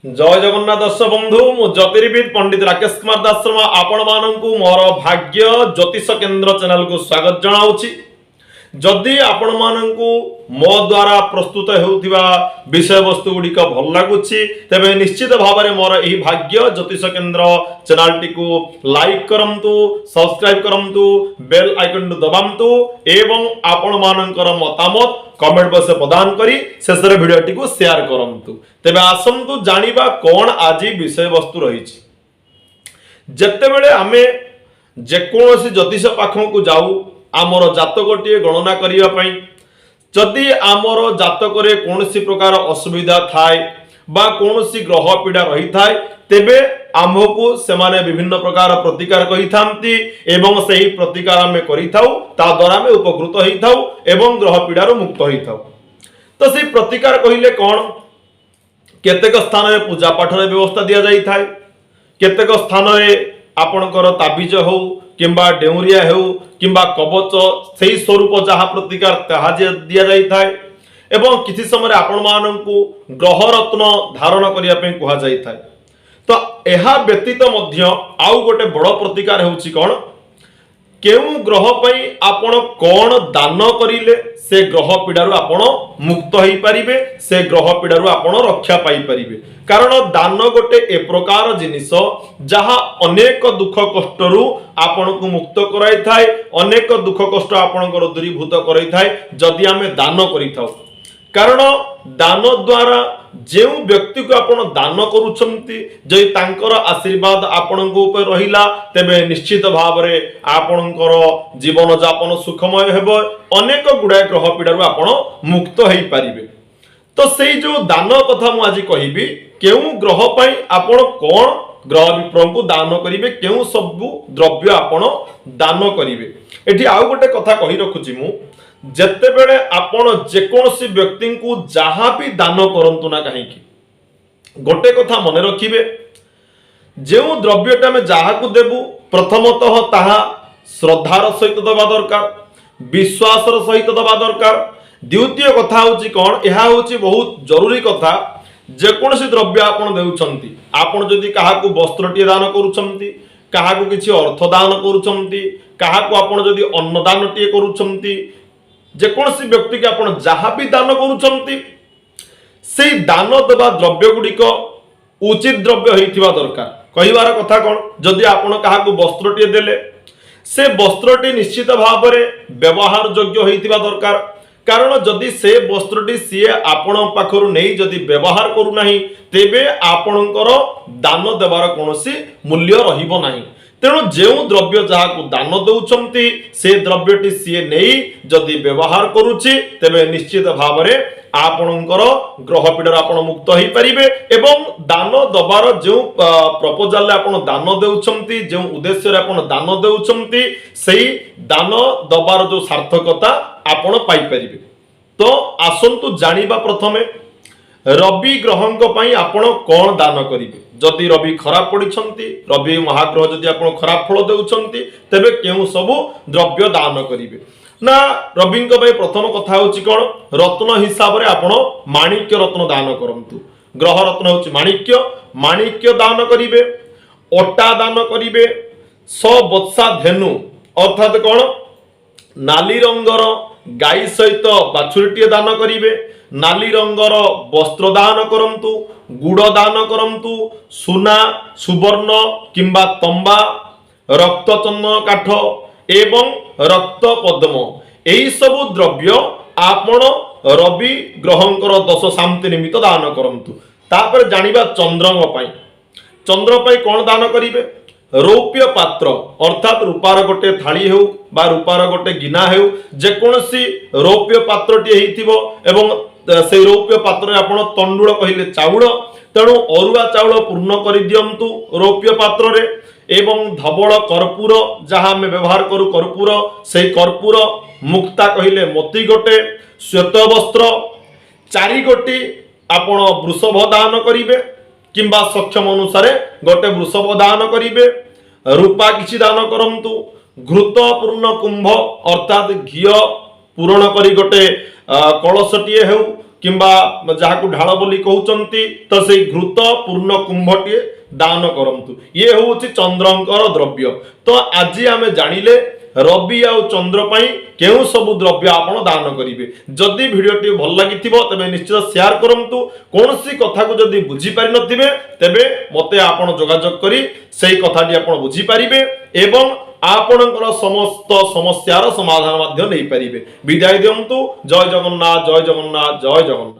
जय जगन्नाथ दर्शक बंधु मु ज्योतिर्विद पंडित राकेश कुमार दास शर्मा आपण माननकु मोर भाग्य ज्योतिष केंद्र चैनल को स्वागत जनाउछि। जदि आपण माननकु मो द्वारा प्रस्तुत हेउथिबा विषय वस्तु गुडी का भल लागुछि तेबे निश्चित भाबरे मोर एही भाग्य ज्योतिष केंद्र चैनल टी को लाइक करंतु, सब्सक्राइब करंतु, बेल आइकन दबांतु एवं आपण माननकर मतामत कमेंट बॉक्स में प्रदान करी शेषर वीडियो टी को शेयर करंतु। तेबे आसंतु जानिबा कोन आज विषय वस्तु रहिछि। जेतेबेले आमे जेकोसी ज्योतिष पाखो को जाऊ आमर जातकटीए गणना करिया पई जदि आमर जातकरे कोनसी प्रकार असुविधा थाए बा कोनसी ग्रह पीड़ा रही थाए तेबे आमको सेमाने विभिन्न प्रकार प्रतिकार कहि थांती एवं सही प्रतिकार आमे करि थाउ ता द्वारा आमे उपकृत होई थाउ एवं ग्रह पीड़ा रो मुक्त होई थाउ। तो से प्रतिकार कहिले कोन केतेक स्थान रे पूजा पाठ रे व्यवस्था दिया जाई थाए, केतेक स्थान रे आपनकर ताबिज हो किंबा डेउरिया हो किंबा कवच सही स्वरूप जहा प्रतिकार ताहा दिया जाई थाए एवं किछि समय आपण माननकु ग्रह रत्न धारण करिया पे कुहा जाई थाए। तो एहा व्यतीत मध्य आउ गोटे बड़ प्रतिकार हेउछि कोन केउ ग्रह पई आपण कोन दान करिले से ग्रह पीड़ारु आपण मुक्त होई परिबे, से ग्रह पीड़ारु आपण रक्षा पाई परिबे। कारण दान गोटे ए प्रकार जिनिस जहा अनेक दुख कष्टरू आपण को मुक्त कराई थाए, अनेक दुख कष्ट आपणकर दूरीभूत कराई थाए जदि आमे दान करि थाउ। कारण दान द्वारा जो व्यक्ति को आपण दान करूछंती जई तांकर आशीर्वाद आपणक ऊपर रहिला तेबे निश्चित भाव रे आपणकर जीवन जापन सुखमय हेबो, अनेक गुडाय ग्रह पीड़ारु आपण मुक्त होई परिबे। तो सेई जो दान कथा मु आज कहिबी केउ ग्रह पई आपण कोन ग्रह विप्र को दान करिवे, केउ सब द्रव्य आपण दान करिवे। एठी आउ गोटे कथा कहि रखुची मु जेते बेले आपण जेकोसी व्यक्ति को जहां भी दान करंतु ना कहीं गोटे कथा मन रखिबे जो द्रव्यटा में जहा को देबु प्रथमतः ताहा श्रद्धार सहित दबा दरकार, विश्वासर सहित दबा दरकार। द्वितीय कथा होची कोन एहा होची बहुत जरूरी कथा जेकोसी द्रव्य आपण देउछंती आपण जदि काहा को वस्त्रटिए दान करूछंती, काहा को किछि अर्थ दान करूछंती, काहा को आपण जदि अन्न दानटिए करूछंती, जेकोसी व्यक्ति के आपण जहां भी दान करूछंती से दान देवा द्रव्य गुड़िक उचित द्रव्य होइथिबा दरकार। कहिवार कथा कोन जदि आपण काहा को वस्त्रटिए देले से वस्त्रटी निश्चित भाव रे व्यवहार योग्य होइथिबा दरकार। कारण जदि से वस्त्रटी सीए आपण पाखरु नै जदि व्यवहार करू नाही तेबे आपणकर दान देवार कोनोसी मूल्य रहिबो नाही। तेणु जो द्रव्य जहा को दान दउछंती से द्रव्यटी सीए नहीं जदि व्यवहार करूछि तेबे निश्चित भाव रे आपणकर ग्रह पीड़ार आपण मुक्त होई परिबे एवं दान दबार जो प्रपोजल रे आपण दान देउछंती जो उद्देश्य रे आपण दान देउछंती सेही दान दबार जो सार्थकता आपण पाई परिबे। तो आसंतु जानिबा प्रथमे रवि ग्रहंक पई आपण कोन दान करिवे। जदि रवि खराब पड़िछंती, रवि महाग्रह जदि आपण खराब फल देउछंती तेबे केउ सब द्रव्य दान करिवे ना। रविंक पई प्रथम कथा होची कोन रत्न हिसाब रे आपण माणिक्य रत्न दान करंतु। ग्रह रत्न होची माणिक्य, माणिक्य दान करिवे, ओटा दान करिवे, 100 बत्सा धेनु अर्थात कोन नाली रंगर गाई सहित बाछुरीटिए दान करिवे, नाली रंगर वस्त्र दान करंतु, गुड़ दान करंतु, सुना सुवर्ण किंबा तंबा, रक्त चंदन काठ एवं रक्त पद्म एई सब द्रव्य आपण रवि ग्रहंकर दश शांति निमित्त दान करंतु। तापर जानिबा चंद्रंग पई, चंद्र पई कोन दान करिवे रौप्य पात्र अर्थात रूपार गोटे थाली हेउ बा रूपार गोटे गिना हेउ जेकोसी रौप्य पात्रटी हेइथिबो एवं से रौप्य पात्र आपण तंडुळ कहिले चाउळ तेणु अरुआ चाउळ पूर्ण करि दियंतु रौप्य पात्र रे एवं धवल कर्पूर जहां में व्यवहार करू कर्पूर से कर्पूर मुक्ता कहिले मोती गोटे, श्वेत वस्त्र 4 गोटी आपण वृषभ दान करिवे किंबा सक्षम अनुसार गोटे वृषभ दान करिवे, रूपा किछि दान करंतु, घृत पूर्ण कुंभ अर्थात घिय पूरण करी गोटे कलशटीए हेउ किंबा जहां ढाल बोली कहउचंती तो से घृत पूर्ण कुंभटीए दान करंतु। ये होउची चंद्रंकर द्रव्य। तो आज आमे जानिले रवि आ चंद्र पाई केउ सब द्रव्य आपण दान करिवे। जदि वीडियोटी भल लागिथिबो तबे निश्चित शेयर करंतु। कोनसी कथा को जदि बुझी पारि नथिबे तबे मते आपण जोगाजोग करी सेही कथाटी आपण बुझी पारिबे एवं आपणकर समस्त समस्यार समाधान माध्य नै पारिबे। विदाय दियंतु। जय जगन्नाथ जय जगन्नाथ जय जगन्नाथ।